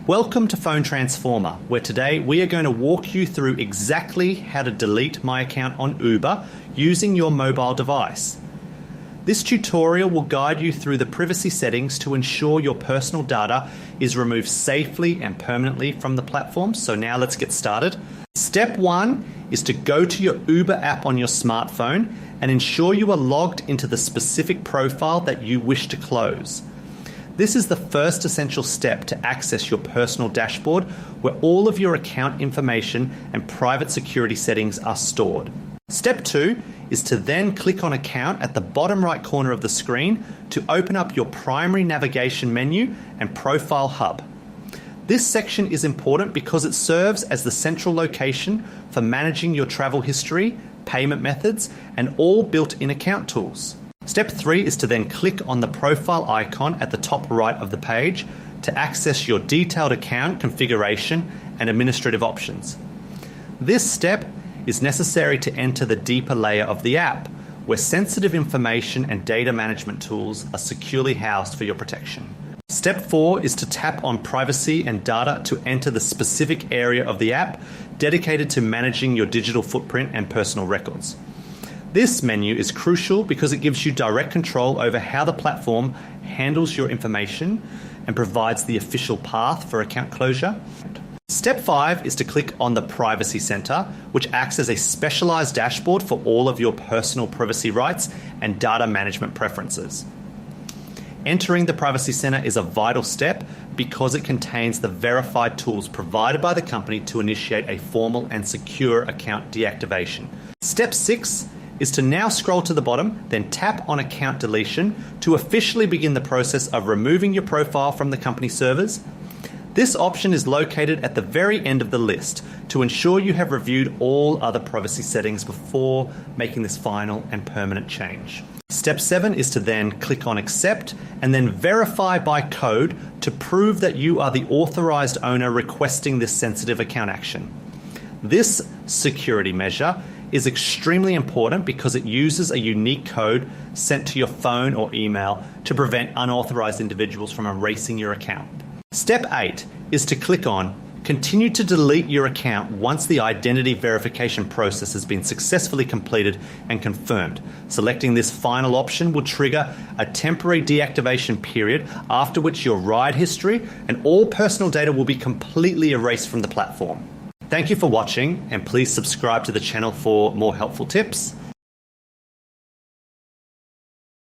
Welcome to Phone Transformer, where today we are going to walk you through exactly how to delete my account on Uber using your mobile device. This tutorial will guide you through the privacy settings to ensure your personal data is removed safely and permanently from the platform. So now let's get started. Step 1 is to go to your Uber app on your smartphone and ensure you are logged into the specific profile that you wish to close. This is the first essential step to access your personal dashboard, where all of your account information and private security settings are stored. Step 2 is to then click on Account at the bottom right corner of the screen to open up your primary navigation menu and Profile Hub. This section is important because it serves as the central location for managing your travel history, payment methods, and all built-in account tools. Step 3 is to then click on the profile icon at the top right of the page to access your detailed account configuration and administrative options. This step is necessary to enter the deeper layer of the app, where sensitive information and data management tools are securely housed for your protection. Step 4 is to tap on Privacy and Data to enter the specific area of the app dedicated to managing your digital footprint and personal records. This menu is crucial because it gives you direct control over how the platform handles your information and provides the official path for account closure. Step 5 is to click on the Privacy Center, which acts as a specialized dashboard for all of your personal privacy rights and data management preferences. Entering the Privacy Center is a vital step because it contains the verified tools provided by the company to initiate a formal and secure account deactivation. Step 6 is to now scroll to the bottom, then tap on Account Deletion to officially begin the process of removing your profile from the company servers. This option is located at the very end of the list to ensure you have reviewed all other privacy settings before making this final and permanent change. Step 7 is to then click on Accept and then verify by code to prove that you are the authorized owner requesting this sensitive account action. This security measure is extremely important because it uses a unique code sent to your phone or email to prevent unauthorized individuals from erasing your account. Step 8 is to click on Continue to delete your account once the identity verification process has been successfully completed and confirmed. Selecting this final option will trigger a temporary deactivation period, after which your ride history and all personal data will be completely erased from the platform. Thank you for watching, and please subscribe to the channel for more helpful tips.